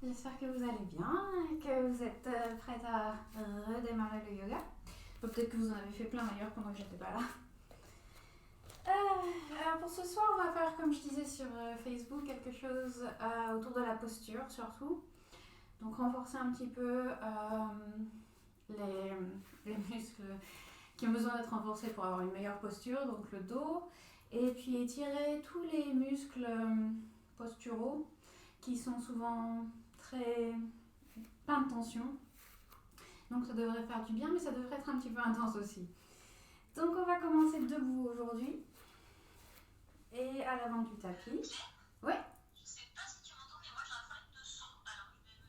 J'espère que vous allez bien et que vous êtes prête à redémarrer le yoga. Peut-être que vous en avez fait plein d'ailleurs pendant que j'étais pas là. Alors pour ce soir, on va faire, comme je disais sur Facebook, quelque chose autour de la posture surtout. Donc renforcer un petit peu les muscles qui ont besoin d'être renforcés pour avoir une meilleure posture, donc le dos. Et puis étirer tous les muscles posturaux qui sont souvent très plein de tension. Donc ça devrait faire du bien, mais ça devrait être un petit peu intense aussi. Donc on va commencer debout aujourd'hui et à l'avant du tapis. Oui. Je sais pas si tu m'entends, mais moi j'ai un problème de son, alors je vais me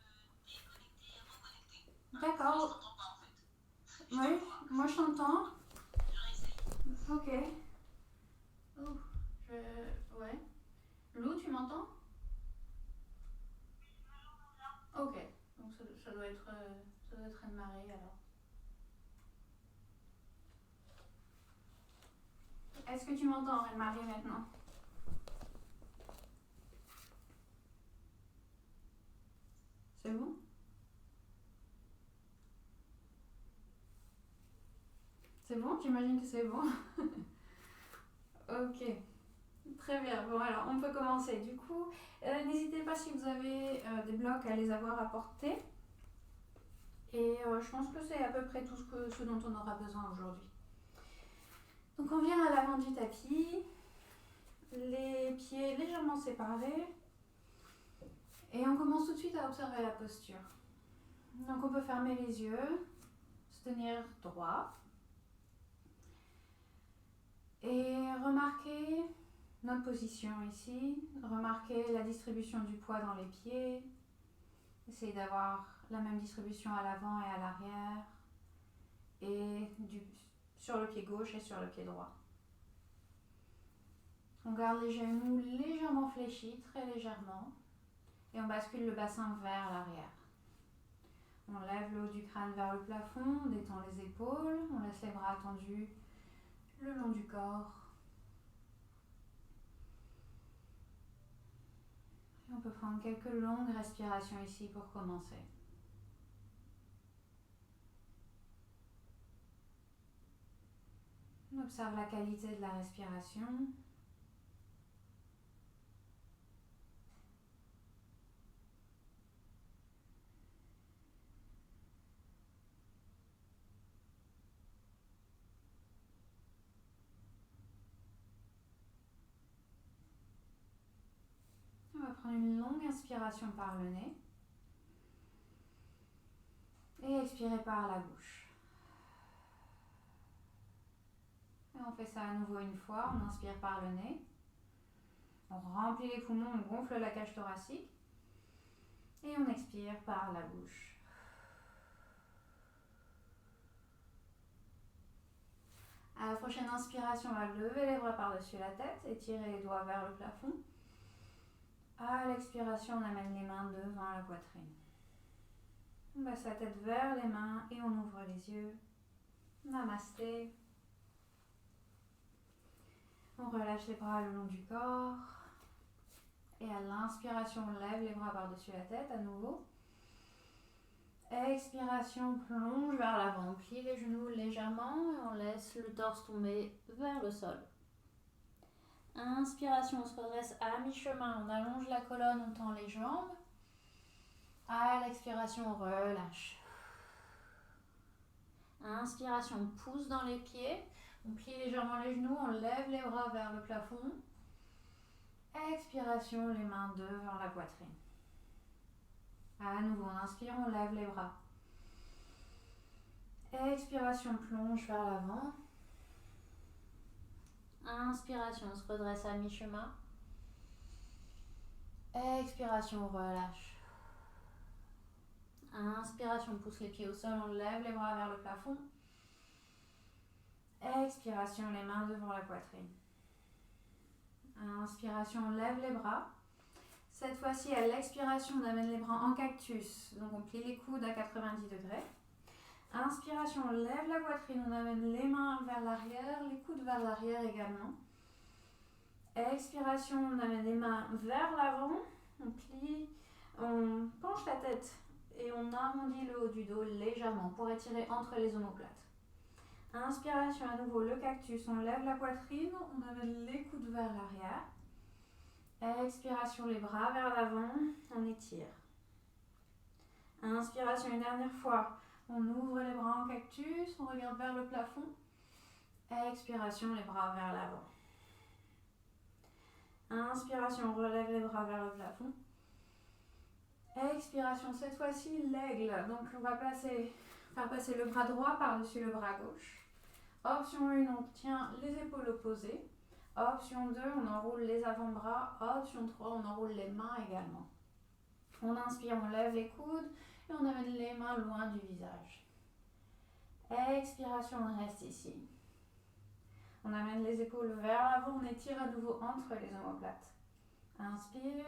déconnecter et reconnecter. D'accord. Je t'entends pas en fait. Oui, moi je t'entends. Je réessaye. Ok. Oh, ouais. Lou, tu m'entends? Ok. Donc ça doit être Anne-Marie alors. Est-ce que tu m'entends, Anne-Marie, maintenant? C'est bon? C'est bon? J'imagine que c'est bon. Ok. Très bien. Bon, alors on peut commencer. Du coup, n'hésitez pas si vous avez des blocs à les avoir apportés. Et je pense que c'est à peu près tout ce dont on aura besoin aujourd'hui. Donc on vient à l'avant du tapis, les pieds légèrement séparés. Et on commence tout de suite à observer la posture. Donc on peut fermer les yeux, se tenir droit. Et remarquer notre position ici, remarquer la distribution du poids dans les pieds. Essayez d'avoir la même distribution à l'avant et à l'arrière. Et sur le pied gauche et sur le pied droit. On garde les genoux légèrement fléchis, très légèrement. Et on bascule le bassin vers l'arrière. On lève le haut du crâne vers le plafond, on détend les épaules, on laisse les bras tendus le long du corps. Et on peut prendre quelques longues respirations ici pour commencer. On observe la qualité de la respiration. On va prendre une longue inspiration par le nez et expirer par la bouche. Et on fait ça à nouveau une fois, on inspire par le nez, on remplit les poumons, on gonfle la cage thoracique et on expire par la bouche. À la prochaine inspiration, on va lever les bras par-dessus la tête et tirer les doigts vers le plafond. À l'expiration, on amène les mains devant la poitrine. On baisse la tête vers les mains et on ouvre les yeux. Namasté. On relâche les bras le long du corps. Et à l'inspiration, on lève les bras par-dessus la tête à nouveau. Expiration, plonge vers l'avant. On plie les genoux légèrement et on laisse le torse tomber vers le sol. Inspiration, on se redresse à mi-chemin. On allonge la colonne, on tend les jambes. À l'expiration, on relâche. Inspiration, on pousse dans les pieds. On plie légèrement les genoux, on lève les bras vers le plafond. Expiration, les mains devant la poitrine. À nouveau, on inspire, on lève les bras. Expiration, plonge vers l'avant. Inspiration, on se redresse à mi-chemin. Expiration, on relâche. Inspiration, on pousse les pieds au sol, on lève les bras vers le plafond. Expiration, les mains devant la poitrine. Inspiration, on lève les bras. Cette fois-ci, à l'expiration, on amène les bras en cactus. Donc on plie les coudes à 90 degrés. Inspiration, on lève la poitrine, on amène les mains vers l'arrière, les coudes vers l'arrière également. Expiration, on amène les mains vers l'avant. On plie On penche la tête et on arrondit le haut du dos légèrement pour étirer entre les omoplates. Inspiration à nouveau, le cactus, on lève la poitrine, on amène les coudes vers l'arrière. Expiration, les bras vers l'avant, on étire. Inspiration une dernière fois, on ouvre les bras en cactus, on regarde vers le plafond. Expiration, les bras vers l'avant. Inspiration, on relève les bras vers le plafond. Expiration, cette fois-ci l'aigle. Donc on va faire passer le bras droit par-dessus le bras gauche. Option 1, on tient les épaules opposées. Option 2, on enroule les avant-bras. Option 3, on enroule les mains également. On inspire, on lève les coudes et on amène les mains loin du visage. Expiration, on reste ici. On amène les épaules vers l'avant, on étire à nouveau entre les omoplates. Inspire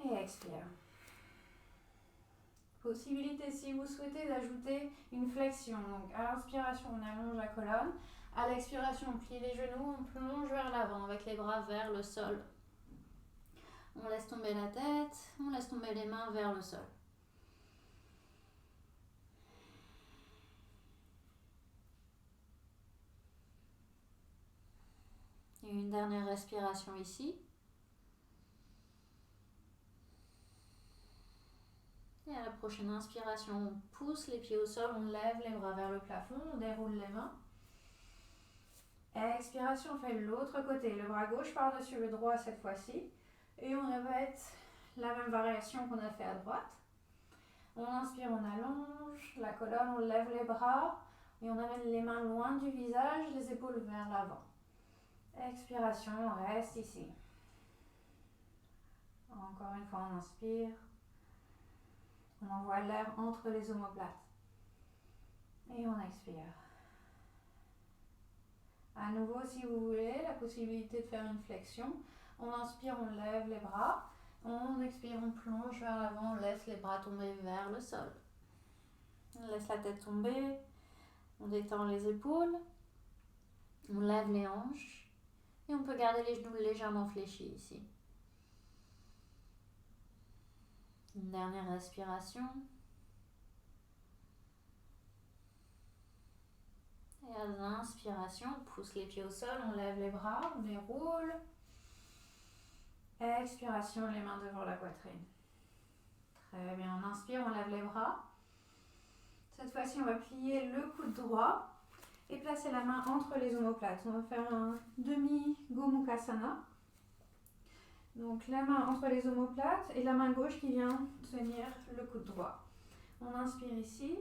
et expire. Possibilité, si vous souhaitez, d'ajouter une flexion. Donc à l'inspiration, on allonge la colonne. À l'expiration, on plie les genoux, on plonge vers l'avant avec les bras vers le sol. On laisse tomber la tête, on laisse tomber les mains vers le sol. Et une dernière respiration ici. Et à la prochaine inspiration, on pousse les pieds au sol, on lève les bras vers le plafond, on déroule les mains. Expiration, on fait l'autre côté, le bras gauche par-dessus le droit cette fois-ci. Et on répète la même variation qu'on a fait à droite. On inspire, on allonge la colonne, on lève les bras et on amène les mains loin du visage, les épaules vers l'avant. Expiration, on reste ici. Encore une fois, on inspire. On envoie l'air entre les omoplates. Et on expire. À nouveau, si vous voulez, la possibilité de faire une flexion. On inspire, on lève les bras. On expire, on plonge vers l'avant, on laisse les bras tomber vers le sol. On laisse la tête tomber. On détend les épaules. On lève les hanches. Et on peut garder les genoux légèrement fléchis ici. Une dernière respiration. Et à l'inspiration, on pousse les pieds au sol, on lève les bras, on déroule. Expiration, les mains devant la poitrine. Très bien, on inspire, on lève les bras. Cette fois-ci, on va plier le coude droit et placer la main entre les omoplates. On va faire un demi-gomukhasana. Donc la main entre les omoplates et la main gauche qui vient tenir le coude droit. On inspire ici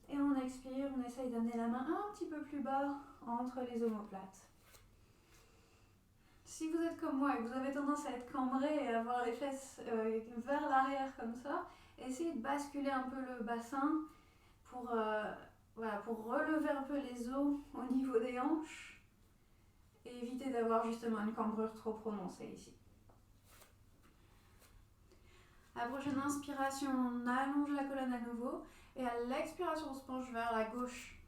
et on expire, on essaye d'amener la main un petit peu plus bas entre les omoplates. Si vous êtes comme moi et que vous avez tendance à être cambré et à avoir les fesses vers l'arrière comme ça, essayez de basculer un peu le bassin pour relever un peu les os au niveau des hanches et éviter d'avoir justement une cambrure trop prononcée ici. À la prochaine inspiration, on allonge la colonne à nouveau et à l'expiration, on se penche vers la gauche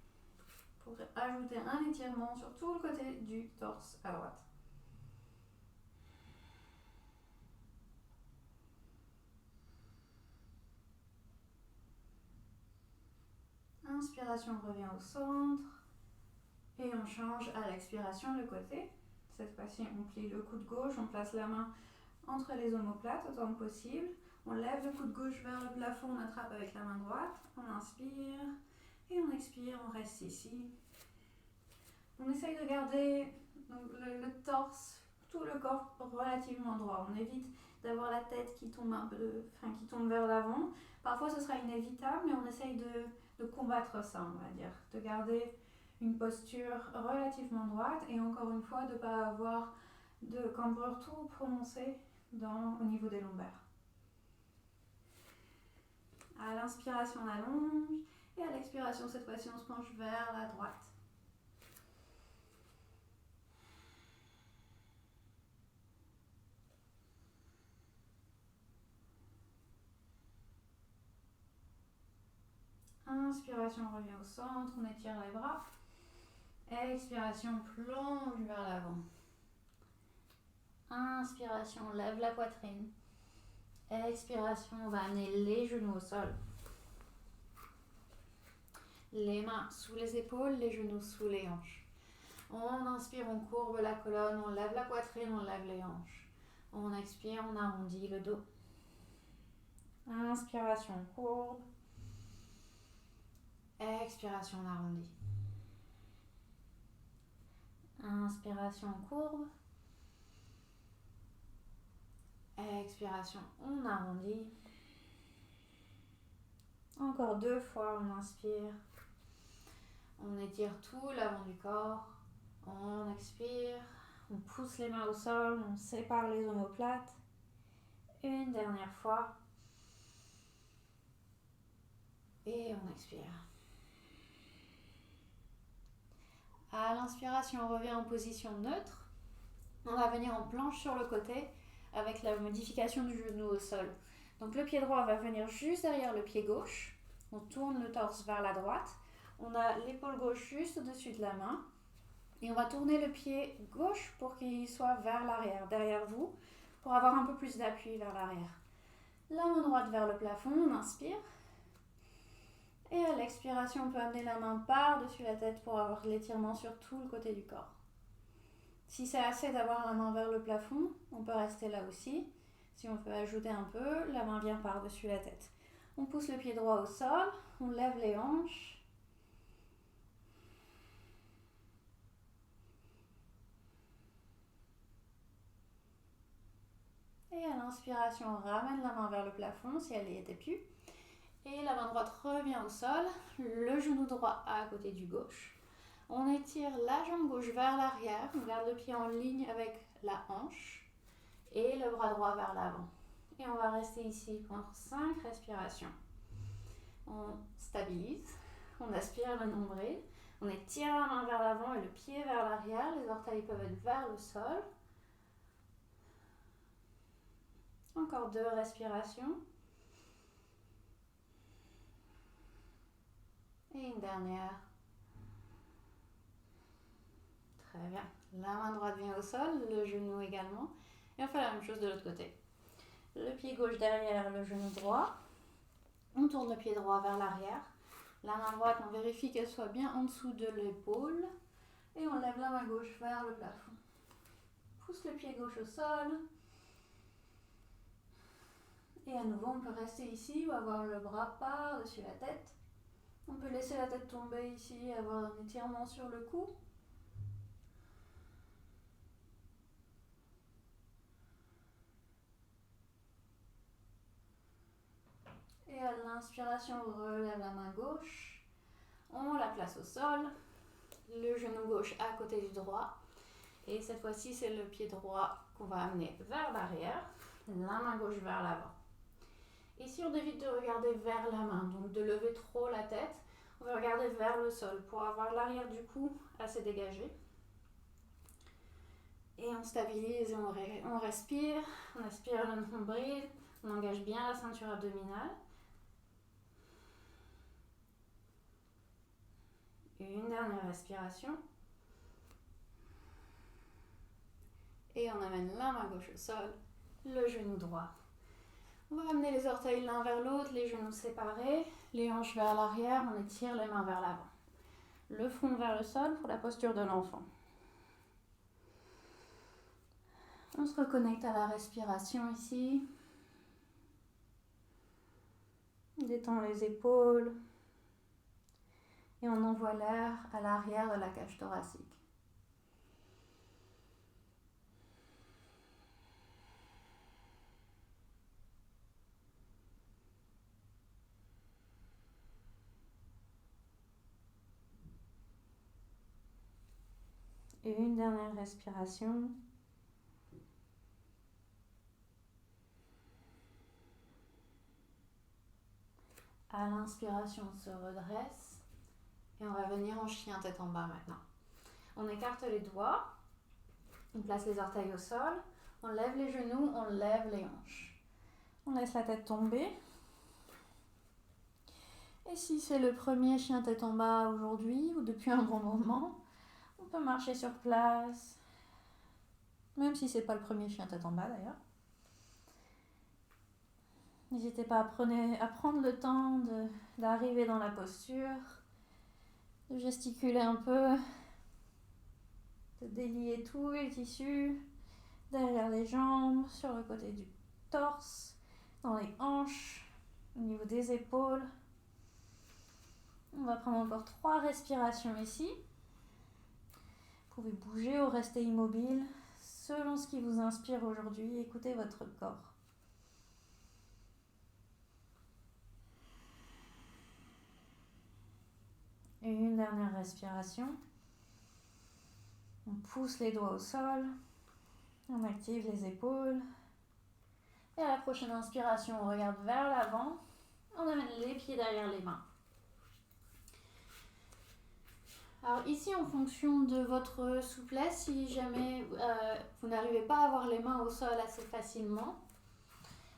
pour ajouter un étirement sur tout le côté du torse à droite. Inspiration, on revient au centre et on change à l'expiration le côté. Cette fois-ci, on plie le coude gauche, on place la main entre les omoplates autant que possible. On lève le coude gauche vers le plafond, on attrape avec la main droite, on inspire et on expire, on reste ici. On essaye de garder le torse, tout le corps relativement droit. On évite d'avoir la tête qui tombe qui tombe vers l'avant. Parfois ce sera inévitable, mais on essaye de combattre ça, on va dire. De garder une posture relativement droite et encore une fois de ne pas avoir de cambrure trop prononcée au niveau des lombaires. À l'inspiration, on allonge et à l'expiration, cette fois-ci, on se penche vers la droite. Inspiration, on revient au centre, on étire les bras. Expiration, plonge vers l'avant. Inspiration, on lève la poitrine. Expiration, on va amener les genoux au sol. Les mains sous les épaules, les genoux sous les hanches. On inspire, on courbe la colonne, on lève la poitrine, on lève les hanches. On expire, on arrondit le dos. Inspiration, on courbe. Expiration, on arrondit. Inspiration, on courbe. Expiration, on arrondit. Encore 2 fois, on inspire. On étire tout l'avant du corps. On expire. On pousse les mains au sol. On sépare les omoplates. Une dernière fois. Et on expire. À l'inspiration, on revient en position neutre. On va venir en planche sur le côté avec la modification du genou au sol. Donc le pied droit va venir juste derrière le pied gauche. On tourne le torse vers la droite. On a l'épaule gauche juste au-dessus de la main. Et on va tourner le pied gauche pour qu'il soit vers l'arrière, derrière vous, pour avoir un peu plus d'appui vers l'arrière. La main droite vers le plafond, on inspire. Et à l'expiration, on peut amener la main par-dessus la tête pour avoir l'étirement sur tout le côté du corps. Si c'est assez d'avoir la main vers le plafond, on peut rester là aussi. Si on peut ajouter un peu, la main vient par-dessus la tête. On pousse le pied droit au sol, on lève les hanches. Et à l'inspiration, on ramène la main vers le plafond si elle n'y était plus. Et la main droite revient au sol, le genou droit à côté du gauche. On étire la jambe gauche vers l'arrière, on garde le pied en ligne avec la hanche et le bras droit vers l'avant. Et on va rester ici pour 5 respirations. On stabilise, on aspire le nombril, on étire la main vers l'avant et le pied vers l'arrière, les orteils peuvent être vers le sol. Encore 2 respirations. Et une dernière. Très bien. La main droite vient au sol, le genou également. Et on fait la même chose de l'autre côté. Le pied gauche derrière, le genou droit. On tourne le pied droit vers l'arrière. La main droite, on vérifie qu'elle soit bien en dessous de l'épaule. Et on lève la main gauche vers le plafond. Pousse le pied gauche au sol. Et à nouveau, on peut rester ici ou avoir le bras par-dessus la tête. On peut laisser la tête tomber ici, avoir un étirement sur le cou. Et à l'inspiration, on relève la main gauche. On la place au sol. Le genou gauche à côté du droit. Et cette fois-ci, c'est le pied droit qu'on va amener vers l'arrière. La main gauche vers l'avant. Ici, on évite de regarder vers la main, donc de lever trop la tête. On va regarder vers le sol pour avoir l'arrière du cou assez dégagé. Et on stabilise, on respire, on aspire le nombril, on engage bien la ceinture abdominale. Une dernière respiration. Et on amène la main gauche au sol, le genou droit. On va amener les orteils l'un vers l'autre, les genoux séparés, les hanches vers l'arrière, on étire les mains vers l'avant. Le front vers le sol pour la posture de l'enfant. On se reconnecte à la respiration ici. On détend les épaules. Et on envoie l'air à l'arrière de la cage thoracique. Et une dernière respiration. À l'inspiration, on se redresse. Et on va venir en chien tête en bas maintenant. On écarte les doigts. On place les orteils au sol. On lève les genoux, on lève les hanches. On laisse la tête tomber. Et si c'est le premier chien tête en bas aujourd'hui ou depuis un bon moment, on peut marcher sur place. Même si c'est pas le premier chien tête en bas d'ailleurs. N'hésitez pas à prendre le temps d'arriver dans la posture, de gesticuler un peu, de délier tous les tissus derrière les jambes, sur le côté du torse, dans les hanches, au niveau des épaules. On va prendre encore 3 respirations ici. Vous pouvez bouger ou rester immobile selon ce qui vous inspire aujourd'hui. Écoutez votre corps. Et une dernière respiration. On pousse les doigts au sol. On active les épaules. Et à la prochaine inspiration, on regarde vers l'avant. On amène les pieds derrière les mains. Alors ici, en fonction de votre souplesse, si jamais vous n'arrivez pas à avoir les mains au sol assez facilement,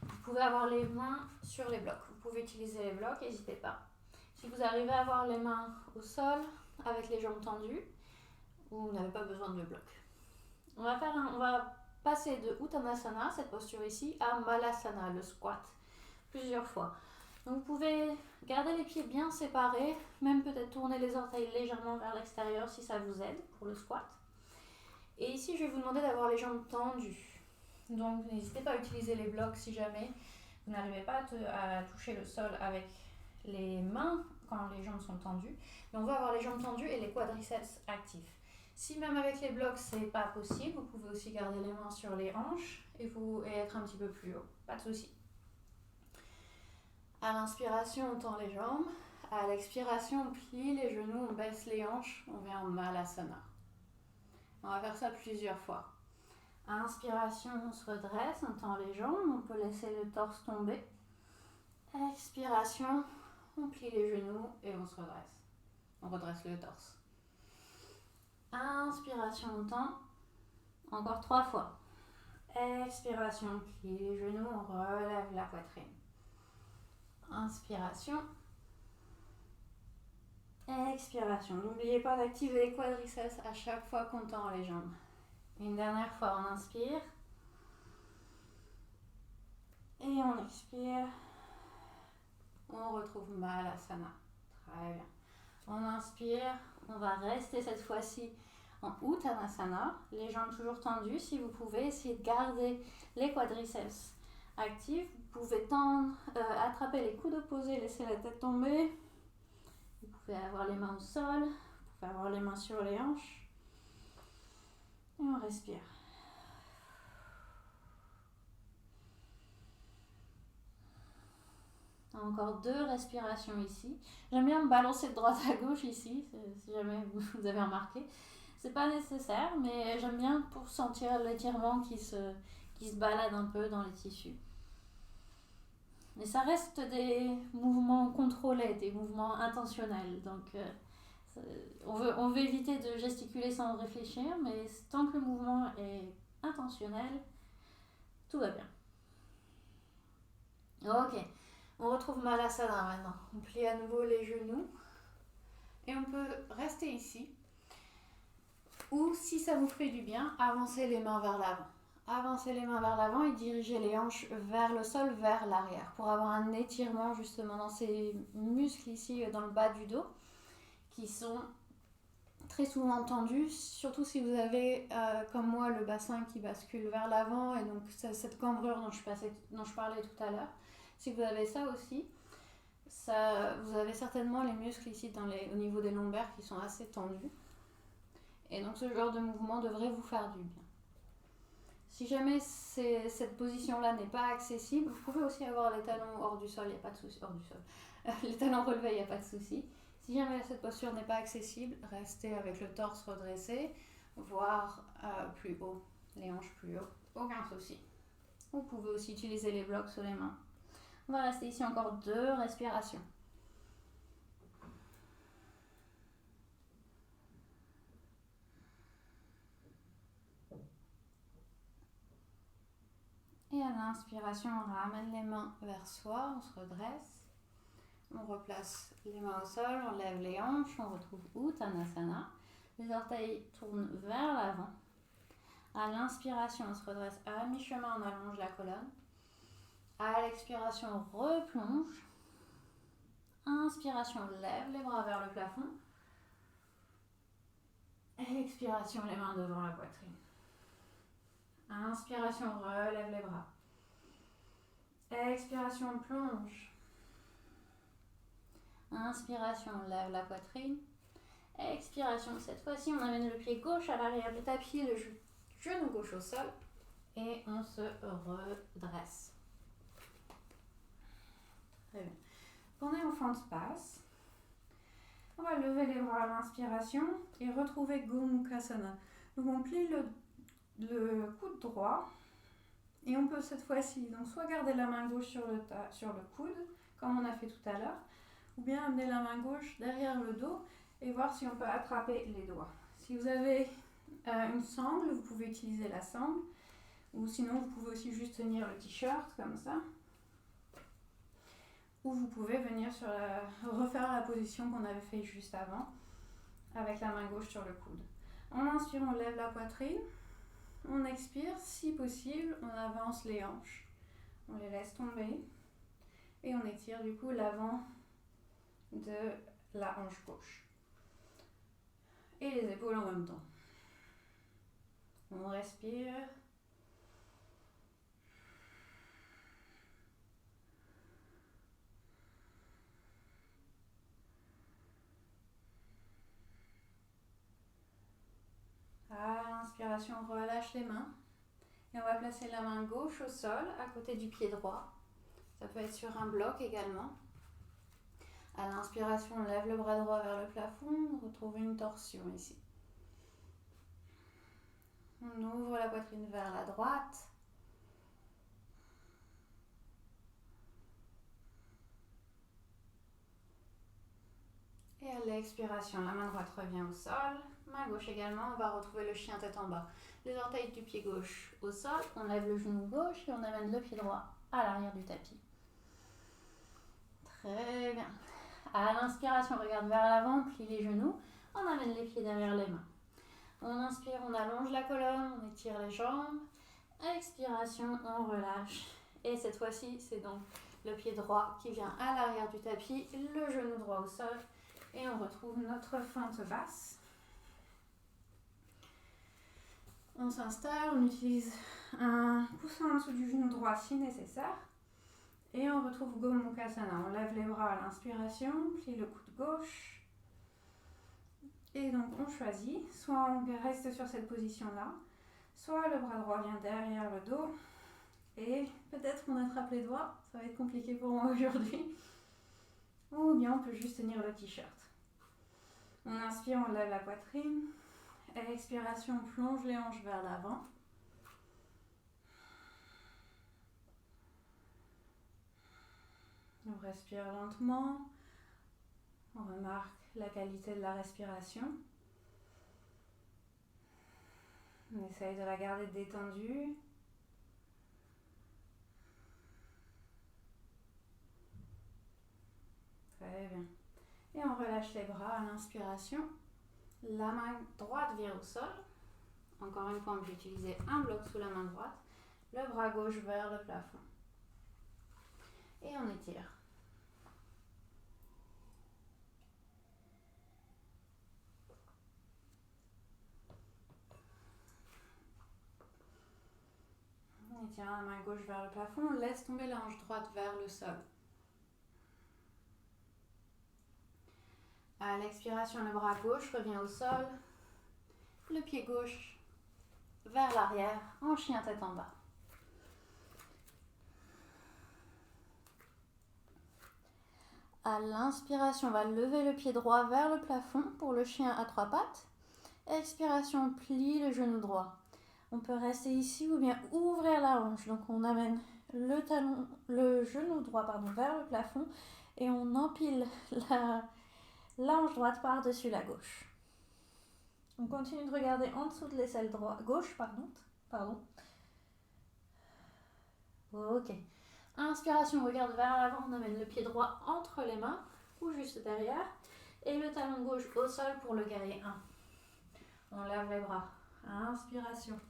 vous pouvez avoir les mains sur les blocs. Vous pouvez utiliser les blocs, n'hésitez pas. Si vous arrivez à avoir les mains au sol avec les jambes tendues, vous n'avez pas besoin de bloc. On va passer de Uttanasana, cette posture ici, à Malasana, le squat, plusieurs fois. Donc vous pouvez garder les pieds bien séparés, même peut-être tourner les orteils légèrement vers l'extérieur si ça vous aide pour le squat. Et ici, je vais vous demander d'avoir les jambes tendues. Donc n'hésitez pas à utiliser les blocs si jamais vous n'arrivez pas à toucher le sol avec les mains quand les jambes sont tendues. Mais on va avoir les jambes tendues et les quadriceps actifs. Si même avec les blocs c'est pas possible, vous pouvez aussi garder les mains sur les hanches et être un petit peu plus haut, pas de souci. À l'inspiration, on tend les jambes. À l'expiration, on plie les genoux, on baisse les hanches, on vient en Malasana. On va faire ça plusieurs fois. À l'inspiration, on se redresse, on tend les jambes, on peut laisser le torse tomber. À l'expiration, on plie les genoux et on se redresse. On redresse le torse. Inspiration, on tend. Encore 3 fois. Expiration, on plie les genoux, on relève la poitrine. Inspiration. Expiration. N'oubliez pas d'activer les quadriceps à chaque fois qu'on tend les jambes. Une dernière fois, on inspire. Et on expire. On retrouve Malasana. Très bien. On inspire. On va rester cette fois-ci en Uttanasana. Les jambes toujours tendues. Si vous pouvez, essayez de garder les quadriceps actifs. Vous pouvez tendre, attraper les coudes opposés, laisser la tête tomber. Vous pouvez avoir les mains au sol. Vous pouvez avoir les mains sur les hanches. Et on respire. Encore 2 respirations ici. J'aime bien me balancer de droite à gauche ici, si jamais vous avez remarqué. C'est pas nécessaire, mais j'aime bien pour sentir l'étirement qui se balade un peu dans les tissus. Mais ça reste des mouvements contrôlés, des mouvements intentionnels. Donc on veut éviter de gesticuler sans réfléchir, mais tant que le mouvement est intentionnel, tout va bien. Ok. On retrouve Malasana maintenant. On plie à nouveau les genoux. Et on peut rester ici. Ou si ça vous fait du bien, avancez les mains vers l'avant. Avancez les mains vers l'avant et dirigez les hanches vers le sol, vers l'arrière. Pour avoir un étirement justement dans ces muscles ici, dans le bas du dos, qui sont très souvent tendus. Surtout si vous avez, comme moi, le bassin qui bascule vers l'avant. Et donc cette cambrure dont je parlais tout à l'heure. Si vous avez ça aussi, vous avez certainement les muscles ici au niveau des lombaires qui sont assez tendus. Et donc ce genre de mouvement devrait vous faire du bien. Si jamais cette position-là n'est pas accessible, vous pouvez aussi avoir les talons hors du sol, il n'y a pas de souci. Hors du sol. Les talons relevés, il n'y a pas de souci. Si jamais cette posture n'est pas accessible, restez avec le torse redressé, voire plus haut, les hanches plus haut, aucun souci. Vous pouvez aussi utiliser les blocs sur les mains. On va rester ici encore 2 respirations. Et à l'inspiration, on ramène les mains vers soi, on se redresse. On replace les mains au sol, on lève les hanches, on retrouve Uttanasana. Les orteils tournent vers l'avant. À l'inspiration, on se redresse à mi-chemin, on allonge la colonne. À l'expiration, replonge. Inspiration, lève les bras vers le plafond. Expiration, les mains devant la poitrine. Inspiration, relève les bras. Expiration, plonge. Inspiration, lève la poitrine. Expiration, cette fois-ci, on amène le pied gauche à l'arrière du tapis, le genou gauche au sol. Et on se redresse. Très bien. On est en fente basse. On va lever les bras à l'inspiration et retrouver Gomukhasana. Donc on plie le coude droit et on peut cette fois-ci donc soit garder la main gauche sur le coude comme on a fait tout à l'heure, ou bien amener la main gauche derrière le dos et voir si on peut attraper les doigts. Si vous avez une sangle, vous pouvez utiliser la sangle, ou sinon vous pouvez aussi juste tenir le t-shirt comme ça. Ou vous pouvez venir refaire la position qu'on avait fait juste avant, avec la main gauche sur le coude. En inspire, on lève la poitrine. On expire, si possible, on avance les hanches. On les laisse tomber. Et on étire du coup l'avant de la hanche gauche. Et les épaules en même temps. On respire. À l'inspiration, on relâche les mains. Et on va placer la main gauche au sol, à côté du pied droit. Ça peut être sur un bloc également. À l'inspiration, on lève le bras droit vers le plafond. On retrouve une torsion ici. On ouvre la poitrine vers la droite. Et à l'expiration, la main droite revient au sol. Main gauche également, on va retrouver le chien tête en bas. Les orteils du pied gauche au sol, on lève le genou gauche et on amène le pied droit à l'arrière du tapis. Très bien. À l'inspiration, on regarde vers l'avant, on plie les genoux, on amène les pieds derrière les mains. On inspire, on allonge la colonne, on étire les jambes. À expiration, on relâche. Et cette fois-ci, c'est donc le pied droit qui vient à l'arrière du tapis, le genou droit au sol. Et on retrouve notre fente basse. On s'installe, on utilise un coussin en dessous du genou droit si nécessaire. Et on retrouve Gomukhasana. On lève les bras à l'inspiration, plie le coude gauche. Et donc on choisit, soit on reste sur cette position-là, soit le bras droit vient derrière le dos. Et peut-être qu'on attrape les doigts, ça va être compliqué pour moi aujourd'hui. Ou bien on peut juste tenir le t-shirt. On inspire, on lève la poitrine. Expiration, on plonge les hanches vers l'avant. On respire lentement. On remarque la qualité de la respiration. On essaye de la garder détendue. Très bien. Et on relâche les bras à l'inspiration. La main droite vient au sol. Encore une fois, on peut utiliser un bloc sous la main droite. Le bras gauche vers le plafond. Et on étire. On étire la main gauche vers le plafond. On laisse tomber la hanche droite vers le sol. À l'expiration, le bras gauche revient au sol. Le pied gauche vers l'arrière en chien tête en bas. À l'inspiration, on va lever le pied droit vers le plafond pour le chien à trois pattes. Expiration, on plie le genou droit. On peut rester ici ou bien ouvrir la hanche. Donc on amène le genou droit vers le plafond et on empile la hanche droite par-dessus la gauche. On continue de regarder en dessous de l'aisselle gauche. Ok. Inspiration, on regarde vers l'avant, on amène le pied droit entre les mains ou juste derrière. Et le talon gauche au sol pour le guerrier 1. On lève les bras. Inspiration.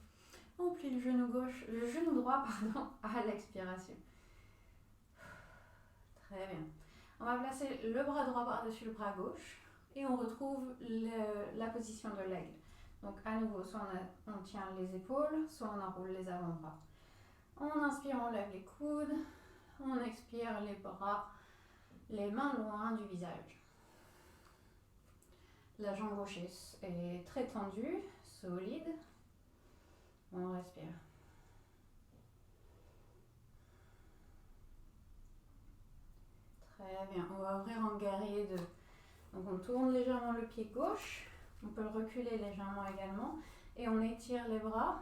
On plie le genou droit à l'expiration. Très bien. On va placer le bras droit par-dessus le bras gauche et on retrouve la position de l'aigle. Donc à nouveau, soit on tient les épaules, soit on enroule les avant-bras. On inspire, on lève les coudes. On expire, les bras, les mains loin du visage. La jambe gauche est très tendue, solide. On respire. Très bien. On va ouvrir en guerrier 2. Donc on tourne légèrement le pied gauche. On peut le reculer légèrement également. Et on étire les bras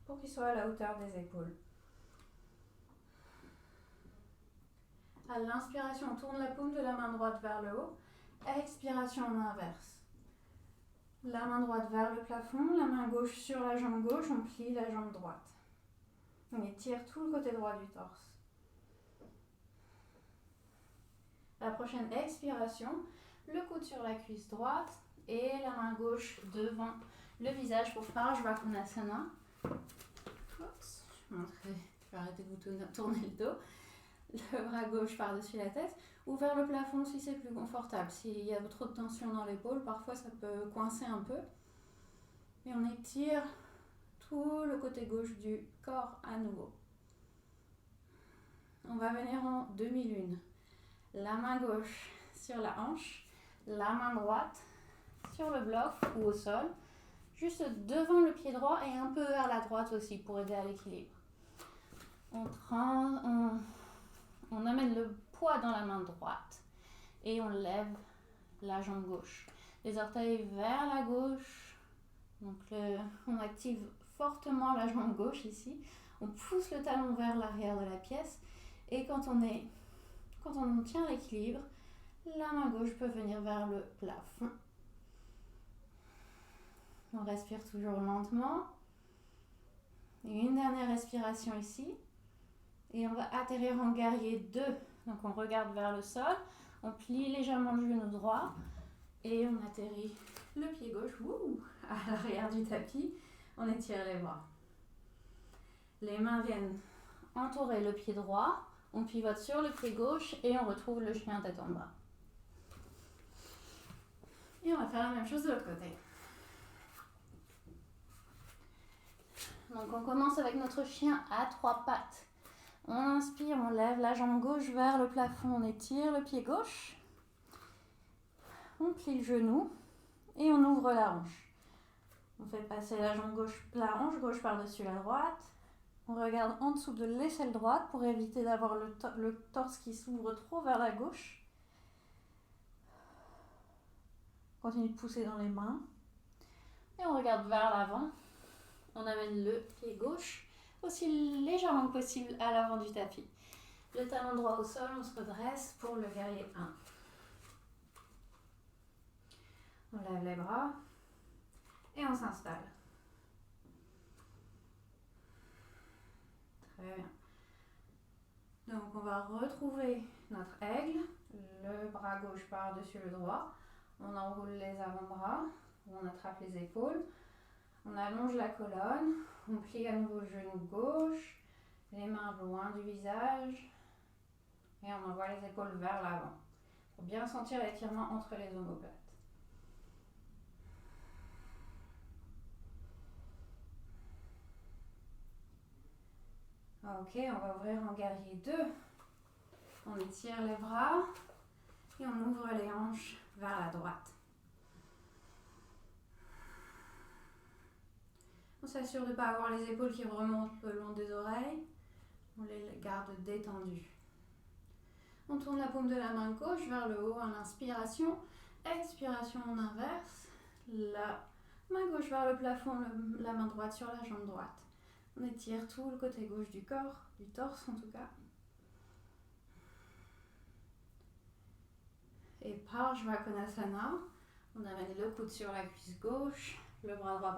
pour qu'ils soient à la hauteur des épaules. À l'inspiration, on tourne la paume de la main droite vers le haut. Expiration, on inverse. La main droite vers le plafond, la main gauche sur la jambe gauche, on plie la jambe droite. On étire tout le côté droit du torse. La prochaine expiration, le coude sur la cuisse droite et la main gauche devant le visage pour Parsvakonasana. Oups, je vais arrêter de vous tourner le dos. Le bras gauche par-dessus la tête ou vers le plafond si c'est plus confortable. S'il y a trop de tension dans l'épaule, parfois ça peut coincer un peu. Et on étire tout le côté gauche du corps à nouveau. On va venir en demi-lune. La main gauche sur la hanche, la main droite sur le bloc ou au sol, juste devant le pied droit et un peu vers la droite aussi pour aider à l'équilibre. On amène le poids dans la main droite et on lève la jambe gauche. Les orteils vers la gauche. Donc on active fortement la jambe gauche ici. On pousse le talon vers l'arrière de la pièce. Et quand on tient l'équilibre, la main gauche peut venir vers le plafond. On respire toujours lentement. Et une dernière respiration ici. Et on va atterrir en guerrier 2. Donc on regarde vers le sol, on plie légèrement le genou droit et on atterrit le pied gauche à l'arrière du tapis. On étire les bras. Les mains viennent entourer le pied droit, on pivote sur le pied gauche et on retrouve le chien tête en bas. Et on va faire la même chose de l'autre côté. Donc on commence avec notre chien à 3 pattes. On inspire, on lève la jambe gauche vers le plafond, on étire le pied gauche. On plie le genou et on ouvre la hanche. On fait passer la hanche gauche par-dessus la droite. On regarde en dessous de l'aisselle droite pour éviter d'avoir le torse qui s'ouvre trop vers la gauche. On continue de pousser dans les mains. Et on regarde vers l'avant. On amène le pied gauche aussi légèrement que possible à l'avant du tapis. Le talon droit au sol, on se redresse pour le guerrier 1. On lève les bras et on s'installe. Très bien. Donc on va retrouver notre aigle, le bras gauche par-dessus le droit. On enroule les avant-bras, on attrape les épaules. On allonge la colonne, on plie à nouveau le genou gauche, les mains loin du visage et on envoie les épaules vers l'avant pour bien sentir l'étirement entre les omoplates. Ok, on va ouvrir en guerrier 2. On étire les bras et on ouvre les hanches vers la droite. On s'assure de ne pas avoir les épaules qui remontent le long des oreilles. On les garde détendues. On tourne la paume de la main gauche vers le haut à l'inspiration. Expiration, on inverse. La main gauche vers le plafond, la main droite sur la jambe droite. On étire tout le côté gauche du corps, du torse en tout cas. Et Parsvakonasana, on amène le coude sur la cuisse gauche, le bras droit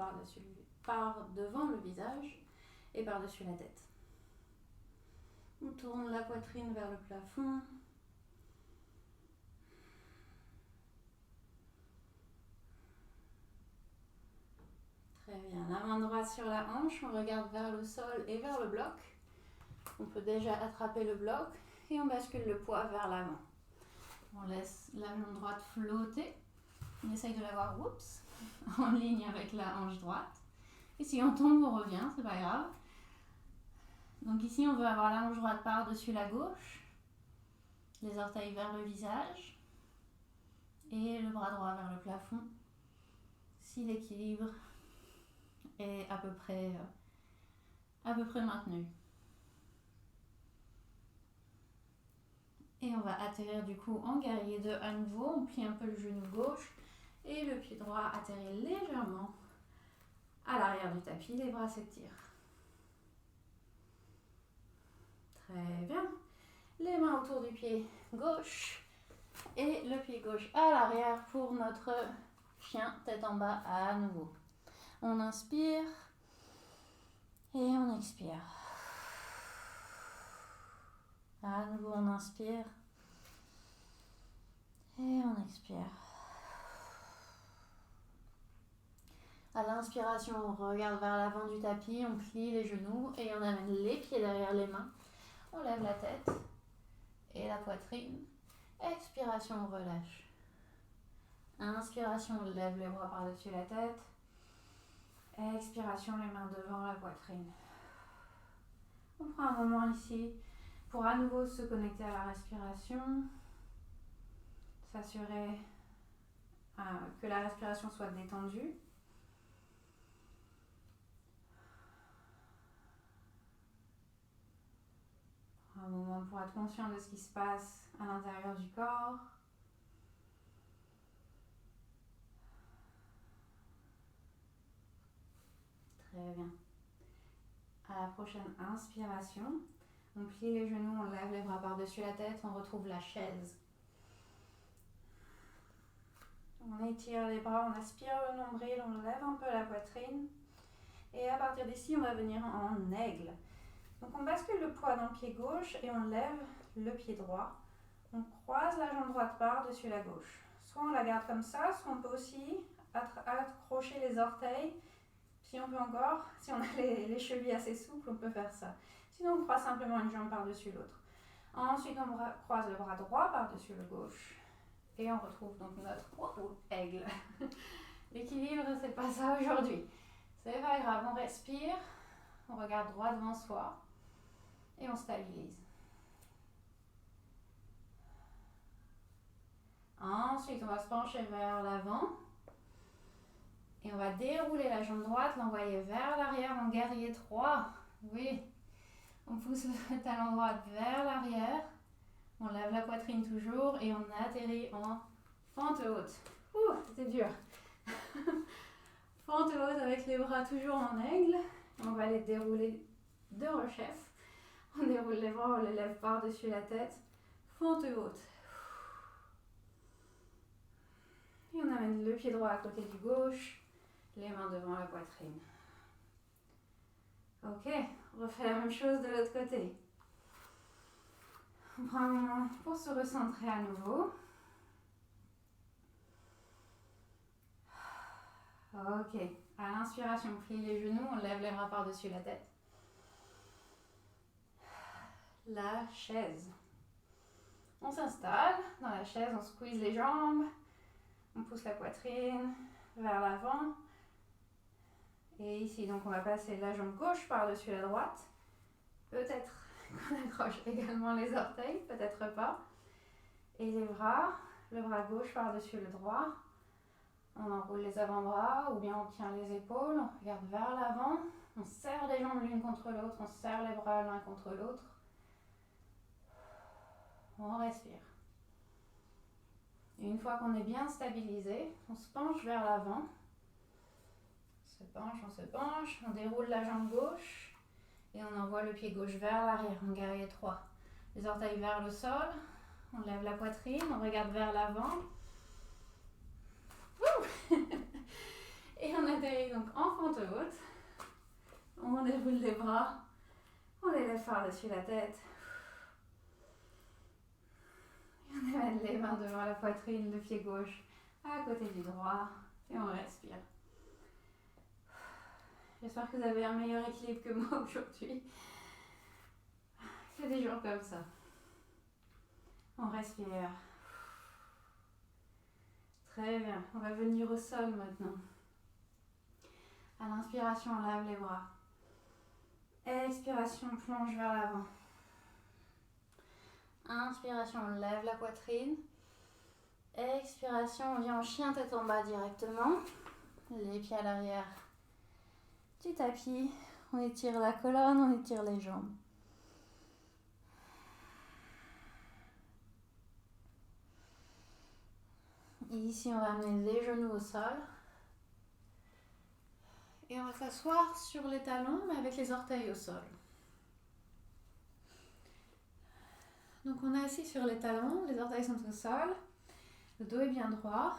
par devant le visage et par-dessus la tête. On tourne la poitrine vers le plafond. Très bien, la main droite sur la hanche, on regarde vers le sol et vers le bloc. On peut déjà attraper le bloc et on bascule le poids vers l'avant. On laisse la jambe droite flotter. On essaye de l'avoir en ligne avec la hanche droite. Et si on tombe, on revient, c'est pas grave. Donc ici, on veut avoir la hanche droite par-dessus la gauche, les orteils vers le visage et le bras droit vers le plafond. Si l'équilibre est à peu près maintenu. Et on va atterrir du coup en guerrier 2 à nouveau. On plie un peu le genou gauche et le pied droit atterrit légèrement à l'arrière du tapis. Les bras s'étirent. Très bien. Les mains autour du pied gauche et le pied gauche à l'arrière pour notre chien tête en bas à nouveau. On inspire et on expire. À nouveau, on inspire et on expire. À l'inspiration, on regarde vers l'avant du tapis, on plie les genoux et on amène les pieds derrière les mains. On lève la tête et la poitrine. Expiration, on relâche. Inspiration, on lève les bras par-dessus la tête. Expiration, les mains devant la poitrine. On prend un moment ici pour à nouveau se connecter à la respiration. S'assurer que la respiration soit détendue. Un moment pour être conscient de ce qui se passe à l'intérieur du corps. Très bien. À la prochaine inspiration, on plie les genoux, on lève les bras par-dessus la tête, on retrouve la chaise. On étire les bras, on aspire le nombril, on lève un peu la poitrine. Et à partir d'ici, on va venir en aigle. Donc on bascule le poids dans le pied gauche et on lève le pied droit. On croise la jambe droite par-dessus la gauche. Soit on la garde comme ça, soit on peut aussi accrocher les orteils. Si on peut encore, si on a les chevilles assez souples, on peut faire ça. Sinon on croise simplement une jambe par-dessus l'autre. Ensuite on croise le bras droit par-dessus le gauche. Et on retrouve donc notre aigle. L'équilibre, c'est pas ça aujourd'hui. C'est pas grave, on respire, on regarde droit devant soi et on stabilise. Ensuite, on va se pencher vers l'avant et on va dérouler la jambe droite, l'envoyer vers l'arrière en guerrier 3. Oui, on pousse le talon droit vers l'arrière, on lève la poitrine toujours et on atterrit en fente haute. C'était dur. Fente haute avec les bras toujours en aigle. On va les dérouler de rechef. On déroule les bras, on les lève par-dessus la tête. Fente haute. Et on amène le pied droit à côté du gauche, les mains devant la poitrine. Ok, on refait la même chose de l'autre côté. On prend un moment pour se recentrer à nouveau. Ok, à l'inspiration, on plie les genoux, on lève les bras par-dessus la tête. La chaise. On s'installe dans la chaise, on squeeze les jambes, on pousse la poitrine vers l'avant. Et ici, donc on va passer la jambe gauche par-dessus la droite. Peut-être qu'on accroche également les orteils, peut-être pas. Et les bras, le bras gauche par-dessus le droit. On enroule les avant-bras ou bien on tient les épaules, on regarde vers l'avant. On serre les jambes l'une contre l'autre, on serre les bras l'un contre l'autre. On respire. Et une fois qu'on est bien stabilisé, on se penche vers l'avant. On se penche, on déroule la jambe gauche et on envoie le pied gauche vers l'arrière en guerrier 3. Les orteils vers le sol, on lève la poitrine, on regarde vers l'avant. Et on atterrit donc en fente haute. On déroule les bras, on les lève par-dessus la tête. Et on amène les mains devant la poitrine, le pied gauche à côté du droit et on respire. J'espère que vous avez un meilleur équilibre que moi aujourd'hui. C'est des jours comme ça. On respire. Très bien. On va venir au sol maintenant. À l'inspiration, on lève les bras. Expiration, on plonge vers l'avant. Inspiration, on lève la poitrine. Expiration, on vient en chien tête en bas directement. Les pieds à l'arrière du tapis. On étire la colonne, on étire les jambes. Et ici, on va amener les genoux au sol. Et on va s'asseoir sur les talons, mais avec les orteils au sol. Donc on est assis sur les talons, les orteils sont au sol, le dos est bien droit.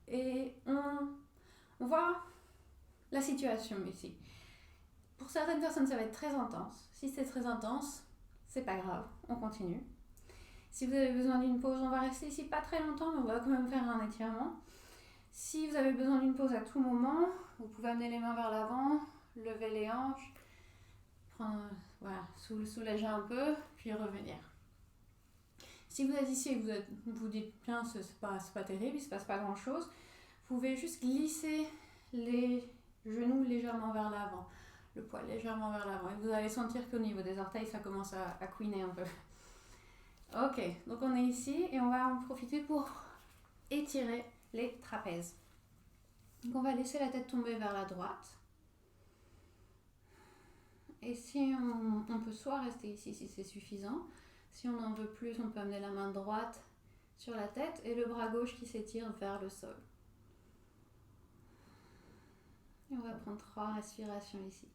Et on voit la situation ici. Pour certaines personnes, ça va être très intense. Si c'est très intense, c'est pas grave, on continue. Si vous avez besoin d'une pause, on va rester ici pas très longtemps, mais on va quand même faire un étirement. Si vous avez besoin d'une pause à tout moment, vous pouvez amener les mains vers l'avant, lever les hanches, soulager un peu, puis revenir. Si vous êtes ici et que vous dites bien c'est pas terrible, il ne se passe pas grand chose, vous pouvez juste glisser les genoux légèrement vers l'avant, le poids légèrement vers l'avant. Et vous allez sentir qu'au niveau des orteils, ça commence à couiner un peu. Ok, donc on est ici et on va en profiter pour étirer les trapèzes. Donc on va laisser la tête tomber vers la droite. Et si on peut soit rester ici si c'est suffisant, si on en veut plus, on peut amener la main droite sur la tête et le bras gauche qui s'étire vers le sol. Et on va prendre 3 respirations ici.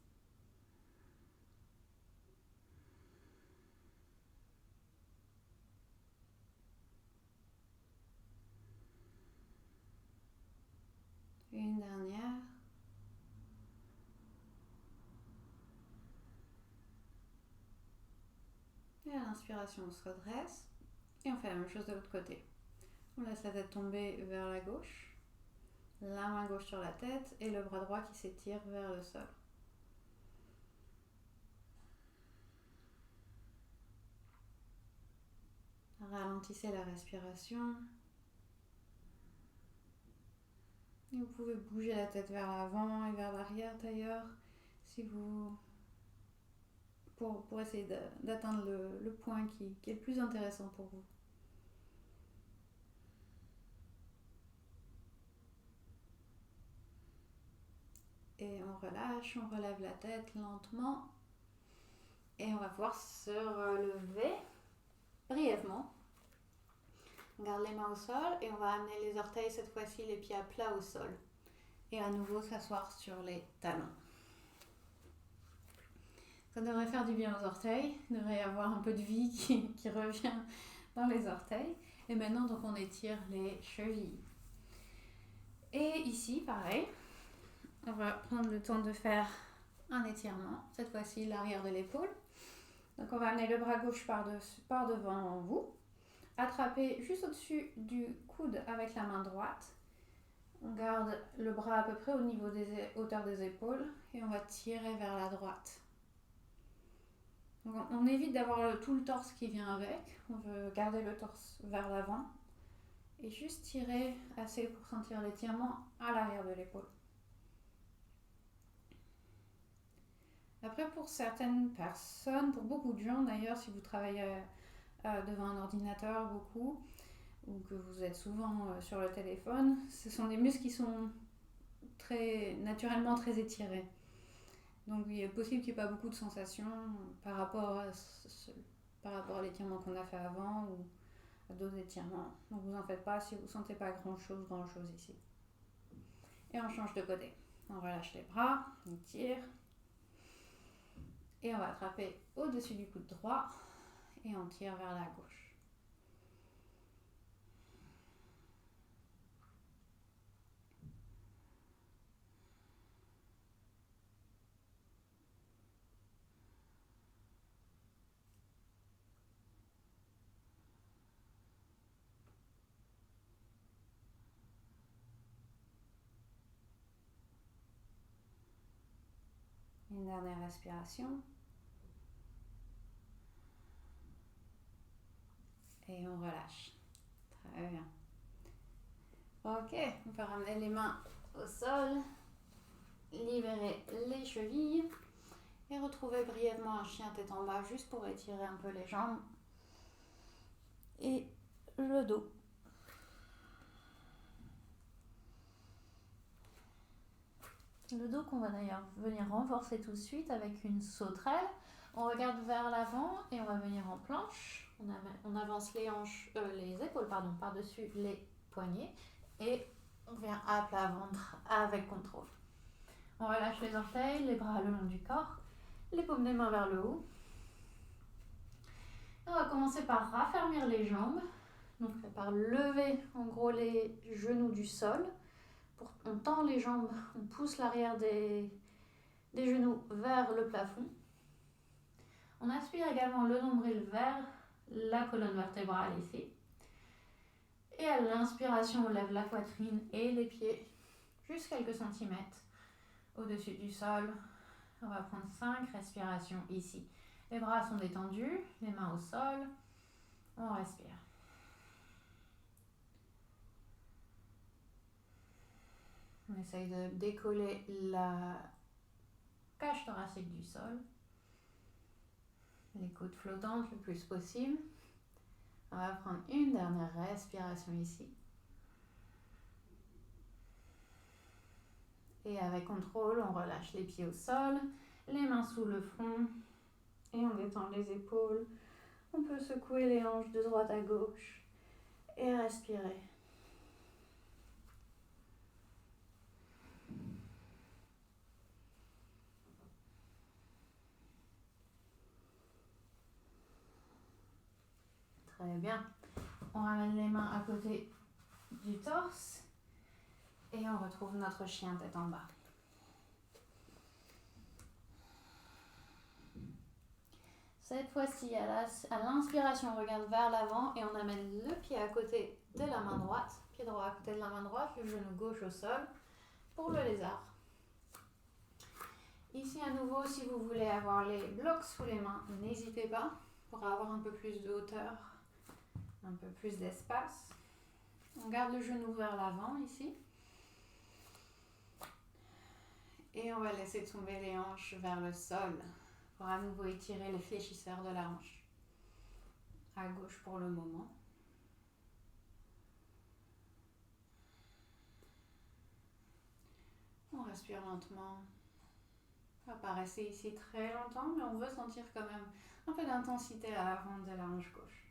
Une dernière. Et à l'inspiration, on se redresse. Et on fait la même chose de l'autre côté. On laisse la tête tomber vers la gauche. La main gauche sur la tête et le bras droit qui s'étire vers le sol. Ralentissez la respiration. Et vous pouvez bouger la tête vers l'avant et vers l'arrière d'ailleurs, si vous pour essayer d'atteindre le point qui est le plus intéressant pour vous. Et on relâche, on relève la tête lentement. Et on va pouvoir se relever brièvement. On garde les mains au sol et on va amener les orteils, cette fois-ci les pieds à plat au sol. Et à nouveau s'asseoir sur les talons. Ça devrait faire du bien aux orteils. Il devrait y avoir un peu de vie qui revient dans les orteils. Et maintenant, donc, on étire les chevilles. Et ici, pareil, on va prendre le temps de faire un étirement. Cette fois-ci, l'arrière de l'épaule. Donc, on va amener le bras gauche par devant vous. Attraper juste au-dessus du coude avec la main droite. On garde le bras à peu près au niveau des hauteurs des épaules et on va tirer vers la droite. Donc on évite d'avoir tout le torse qui vient avec. On veut garder le torse vers l'avant et juste tirer assez pour sentir l'étirement à l'arrière de l'épaule. Après, pour certaines personnes, pour beaucoup de gens d'ailleurs, si vous travaillez devant un ordinateur beaucoup, ou que vous êtes souvent sur le téléphone, ce sont des muscles qui sont naturellement très étirés. Donc il est possible qu'il n'y ait pas beaucoup de sensations par rapport à l'étirement qu'on a fait avant ou à d'autres étirements. Donc vous en faites pas si vous ne sentez pas grand chose ici. Et on change de côté. On relâche les bras, on tire. Et on va attraper au-dessus du coude droit et on tire vers la gauche. Une dernière respiration. Et on relâche. Très bien. Ok, on peut ramener les mains au sol, libérer les chevilles et retrouver brièvement un chien tête en bas juste pour étirer un peu les jambes et le dos. Le dos qu'on va d'ailleurs venir renforcer tout de suite avec une sauterelle. On regarde vers l'avant et on va venir en planche. On avance les épaules par-dessus les poignets et on vient à plat ventre avec contrôle. On relâche les orteils, les bras le long du corps, les paumes des mains vers le haut. On va commencer par raffermir les jambes, donc par lever en gros les genoux du sol. On tend les jambes, on pousse l'arrière des genoux vers le plafond. On aspire également le nombril vers la colonne vertébrale ici. Et à l'inspiration, on lève la poitrine et les pieds juste quelques centimètres au-dessus du sol. On va prendre 5 respirations ici. Les bras sont détendus, les mains au sol. On respire. On essaye de décoller la cage thoracique du sol. Les coudes flottantes le plus possible. On va prendre une dernière respiration ici. Et avec contrôle, on relâche les pieds au sol, les mains sous le front et on détend les épaules. On peut secouer les hanches de droite à gauche et respirer. Très bien. On ramène les mains à côté du torse et on retrouve notre chien tête en bas. Cette fois-ci, à l'inspiration, on regarde vers l'avant et on amène le pied à côté de la main droite. Pied droit à côté de la main droite, le genou gauche au sol pour le lézard. Ici, à nouveau, si vous voulez avoir les blocs sous les mains, n'hésitez pas pour avoir un peu plus de hauteur, un peu plus d'espace. On garde le genou vers l'avant ici. Et on va laisser tomber les hanches vers le sol pour à nouveau étirer les fléchisseurs de la hanche. À gauche pour le moment. On respire lentement. On va pas rester ici très longtemps, mais on veut sentir quand même un peu d'intensité à l'avant de la hanche gauche.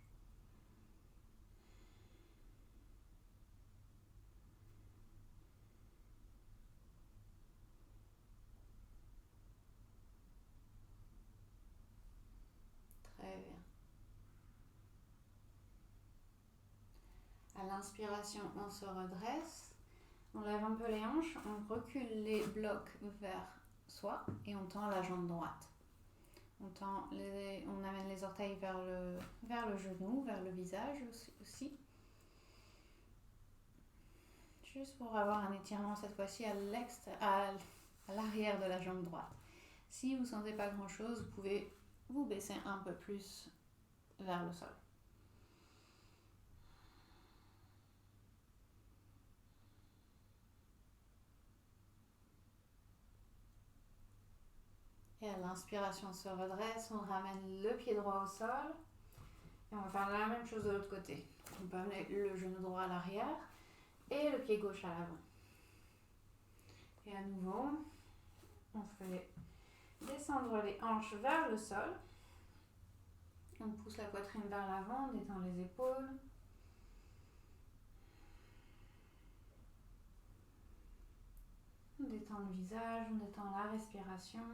Très bien. À l'inspiration, on se redresse. On lève un peu les hanches, on recule les blocs vers soi et on tend la jambe droite. On amène les orteils vers le genou, vers le visage aussi. Juste pour avoir un étirement cette fois-ci à l'arrière de la jambe droite. Si vous ne sentez pas grand-chose, vous pouvez vous baisser un peu plus vers le sol. Et à l'inspiration, on se redresse, on ramène le pied droit au sol. Et on va faire la même chose de l'autre côté. On peut amener le genou droit à l'arrière et le pied gauche à l'avant. Et à nouveau, on fait descendre les hanches vers le sol. On pousse la poitrine vers l'avant, on détend les épaules. On détend le visage, on détend la respiration.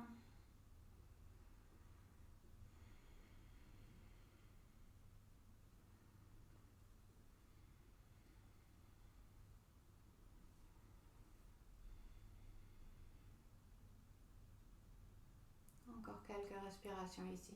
Encore quelques respirations ici.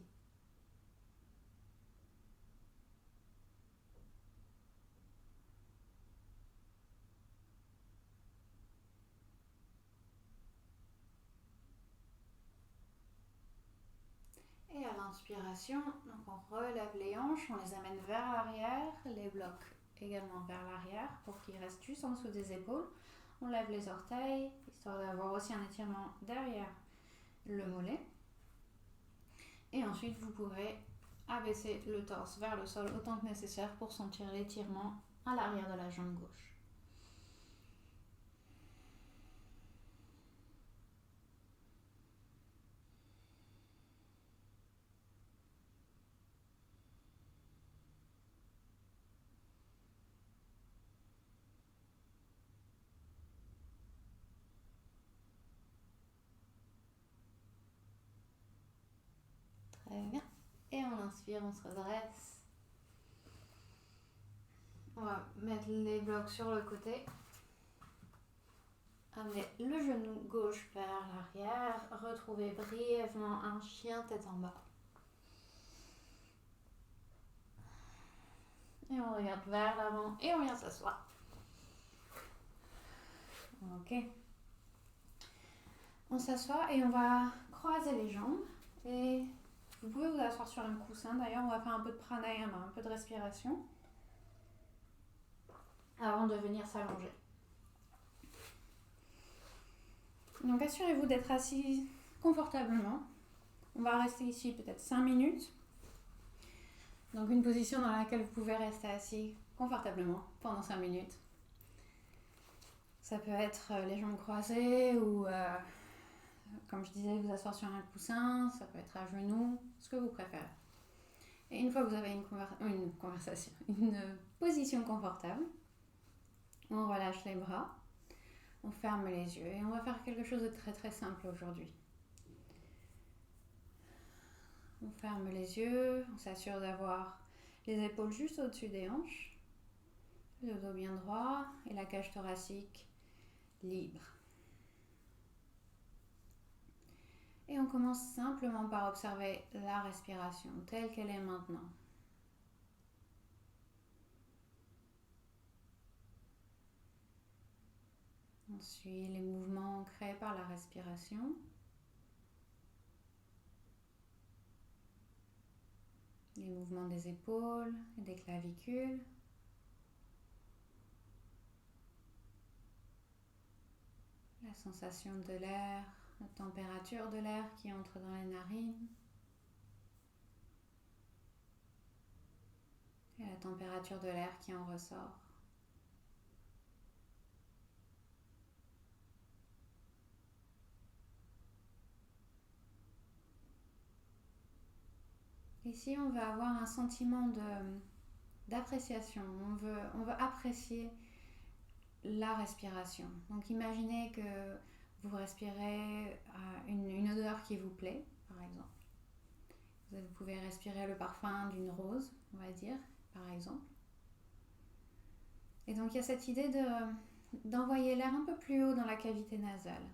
Et à l'inspiration, donc on relève les hanches, on les amène vers l'arrière, les blocs également vers l'arrière pour qu'ils restent juste en dessous des épaules. On lève les orteils, histoire d'avoir aussi un étirement derrière le mollet. Et ensuite, vous pourrez abaisser le torse vers le sol autant que nécessaire pour sentir l'étirement à l'arrière de la jambe gauche. Très bien. Et on inspire, on se redresse. On va mettre les blocs sur le côté. Amenez le genou gauche vers l'arrière. Retrouvez brièvement un chien tête en bas. Et on regarde vers l'avant et on vient s'asseoir. Ok. On s'assoit et on va croiser les jambes. Et vous pouvez vous asseoir sur un coussin. D'ailleurs, on va faire un peu de pranayama, un peu de respiration, avant de venir s'allonger. Donc assurez-vous d'être assis confortablement. On va rester ici peut-être 5 minutes. Donc une position dans laquelle vous pouvez rester assis confortablement pendant 5 minutes. Ça peut être les jambes croisées ou, comme je disais, vous asseoir sur un coussin. Ça peut être à genoux, ce que vous préférez. Et une fois que vous avez une position confortable, on relâche les bras. On ferme les yeux et on va faire quelque chose de très très simple aujourd'hui. On ferme les yeux, on s'assure d'avoir les épaules juste au-dessus des hanches, le dos bien droit et la cage thoracique libre. Et on commence simplement par observer la respiration telle qu'elle est maintenant. On suit les mouvements créés par la respiration. Les mouvements des épaules et des clavicules. La sensation de l'air, la température de l'air qui entre dans les narines. Et la température de l'air qui en ressort. Ici, on va avoir un sentiment d'appréciation. On veut apprécier la respiration. Donc, imaginez que vous respirez une odeur qui vous plaît, par exemple. Vous pouvez respirer le parfum d'une rose, on va dire, par exemple. Et donc, il y a cette idée d'envoyer l'air un peu plus haut dans la cavité nasale.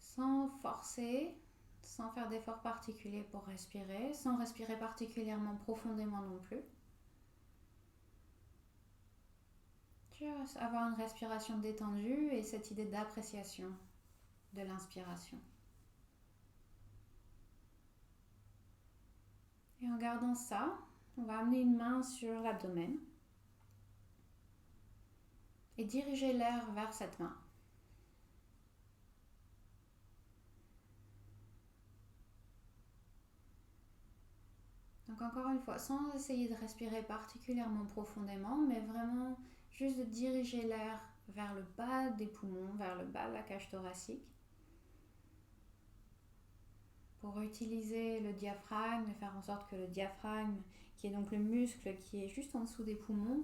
Sans forcer, sans faire d'efforts particuliers pour respirer, sans respirer particulièrement profondément non plus. Juste avoir une respiration détendue et cette idée d'appréciation de l'inspiration. Et en gardant ça, on va amener une main sur l'abdomen et diriger l'air vers cette main. Donc encore une fois, sans essayer de respirer particulièrement profondément, mais vraiment juste de diriger l'air vers le bas des poumons, vers le bas de la cage thoracique. Pour utiliser le diaphragme, de faire en sorte que le diaphragme, qui est donc le muscle qui est juste en dessous des poumons,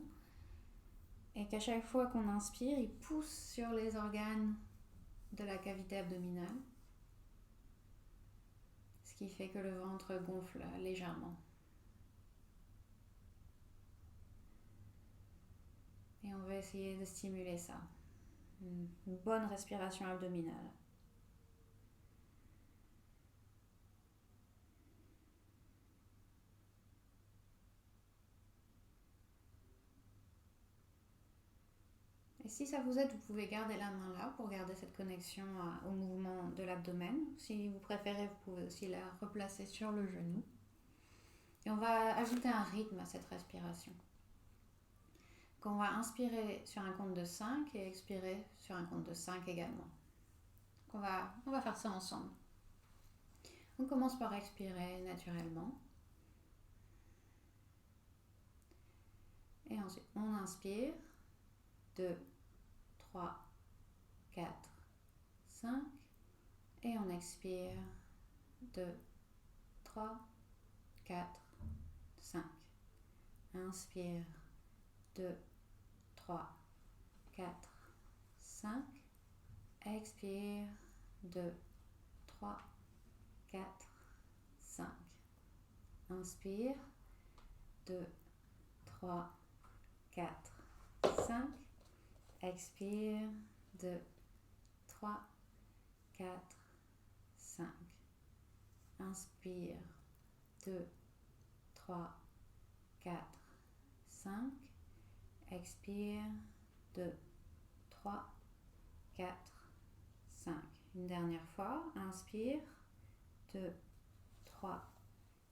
et qu'à chaque fois qu'on inspire, il pousse sur les organes de la cavité abdominale, ce qui fait que le ventre gonfle légèrement. Et on va essayer de stimuler ça. Une bonne respiration abdominale. Et si ça vous aide, vous pouvez garder la main là pour garder cette connexion au mouvement de l'abdomen. Si vous préférez, vous pouvez aussi la replacer sur le genou. Et on va ajouter un rythme à cette respiration. On va inspirer sur un compte de 5 et expirer sur un compte de 5 également. On va faire ça ensemble. On commence par expirer naturellement. Et ensuite, on inspire. 2, 3, 4, 5. Et on expire. 2, 3, 4, 5. Inspire. 2, 3, 4, 5. Expire. 2, 3, 4, 5. Inspire. 2, 3, 4, 5. Expire. 2, 3, 4, 5. Inspire. 2, 3, 4, 5. Expire. 2, 3, 4, 5. Une dernière fois. Inspire. 2, 3,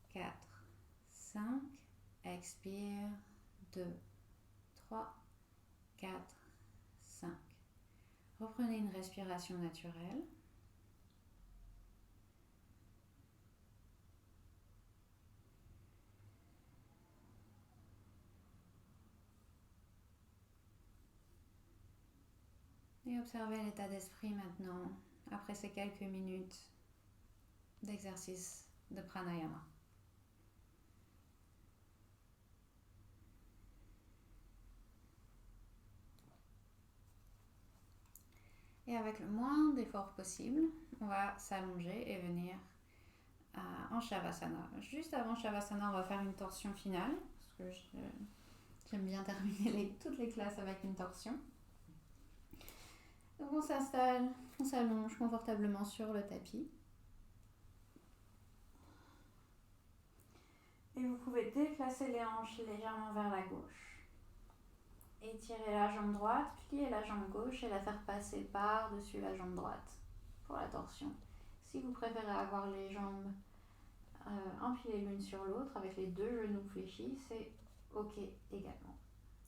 4, 5. Expire. 2, 3, 4, 5. Reprenez une respiration naturelle. Et observez l'état d'esprit maintenant, après ces quelques minutes d'exercice de pranayama. Et avec le moins d'effort possible, on va s'allonger et venir en Shavasana. Juste avant Shavasana, on va faire une torsion finale, parce que j'aime bien terminer toutes les classes avec une torsion. Donc on s'installe, on s'allonge confortablement sur le tapis. Et vous pouvez déplacer les hanches légèrement vers la gauche. Étirer la jambe droite, plier la jambe gauche et la faire passer par-dessus la jambe droite pour la torsion. Si vous préférez avoir les jambes empilées l'une sur l'autre avec les deux genoux fléchis, c'est ok également.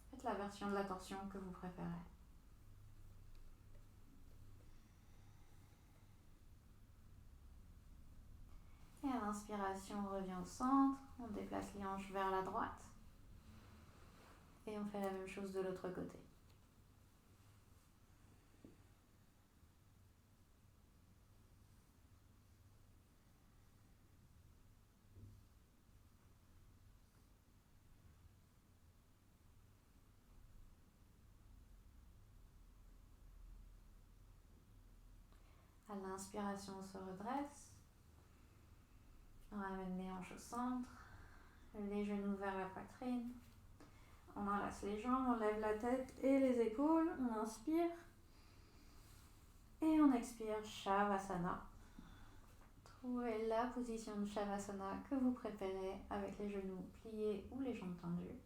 Faites la version de la torsion que vous préférez. Et à l'inspiration, on revient au centre, on déplace les hanches vers la droite et on fait la même chose de l'autre côté. À l'inspiration, on se redresse. On ramène les hanches au centre, les genoux vers la poitrine. On enlace les jambes, on lève la tête et les épaules. On inspire. Et on expire Shavasana. Trouvez la position de Shavasana que vous préférez avec les genoux pliés ou les jambes tendues.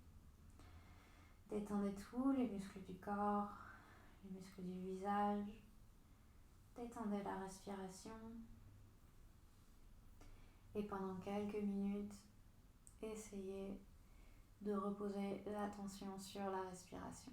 Détendez tous les muscles du corps, les muscles du visage. Détendez la respiration. Et pendant quelques minutes, essayez de reposer l'attention sur la respiration.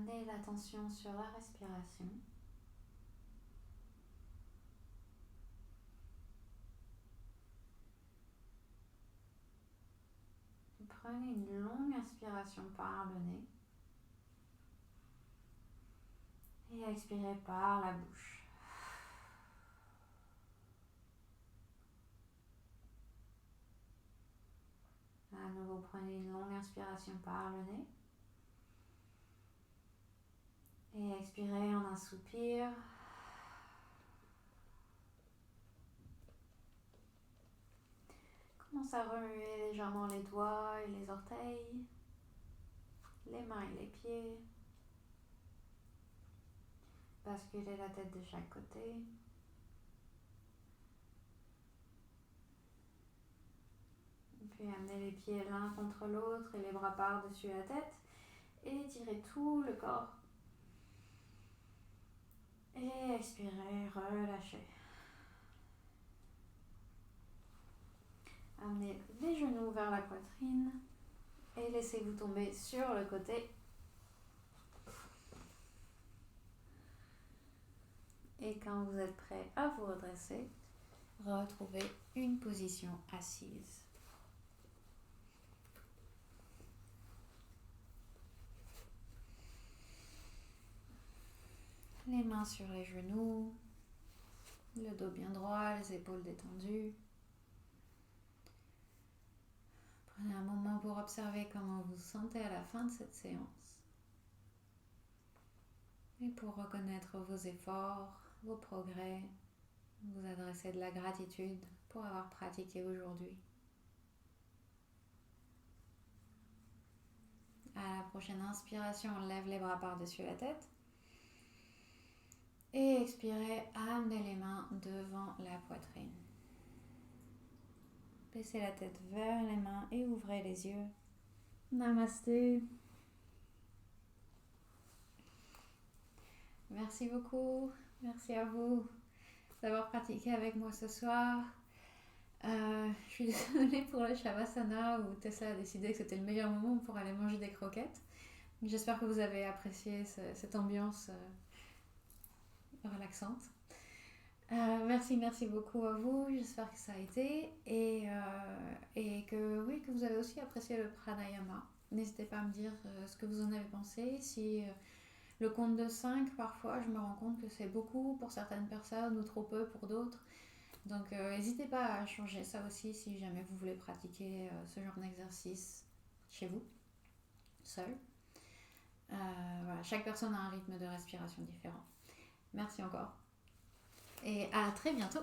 Amenez l'attention sur la respiration. Prenez une longue inspiration par le nez et expirez par la bouche. À nouveau, prenez une longue inspiration par le nez et expirez en un soupir. Commencez à remuer légèrement les doigts et les orteils, les mains et les pieds. Basculez la tête de chaque côté. Puis amenez les pieds l'un contre l'autre et les bras par-dessus la tête. Et étirez tout le corps. Et expirez, relâchez. Amenez les genoux vers la poitrine et laissez-vous tomber sur le côté. Et quand vous êtes prêt à vous redresser, retrouvez une position assise. Les mains sur les genoux, le dos bien droit, les épaules détendues. Prenez un moment pour observer comment vous vous sentez à la fin de cette séance. Et pour reconnaître vos efforts, vos progrès, vous adresser de la gratitude pour avoir pratiqué aujourd'hui. À la prochaine inspiration, on lève les bras par-dessus la tête. Et expirez, amenez les mains devant la poitrine. Baissez la tête vers les mains et ouvrez les yeux. Namasté. Merci beaucoup. Merci à vous d'avoir pratiqué avec moi ce soir. Je suis désolée pour le Shavasana où Tessa a décidé que c'était le meilleur moment pour aller manger des croquettes. J'espère que vous avez apprécié cette ambiance relaxante. Merci beaucoup à vous. J'espère que ça a été et que vous avez aussi apprécié le pranayama. N'hésitez pas à me dire ce que vous en avez pensé. Si le compte de 5, parfois, je me rends compte que c'est beaucoup pour certaines personnes ou trop peu pour d'autres. Donc, n'hésitez pas à changer ça aussi si jamais vous voulez pratiquer ce genre d'exercice chez vous, seul. Voilà, chaque personne a un rythme de respiration différent. Merci encore et à très bientôt.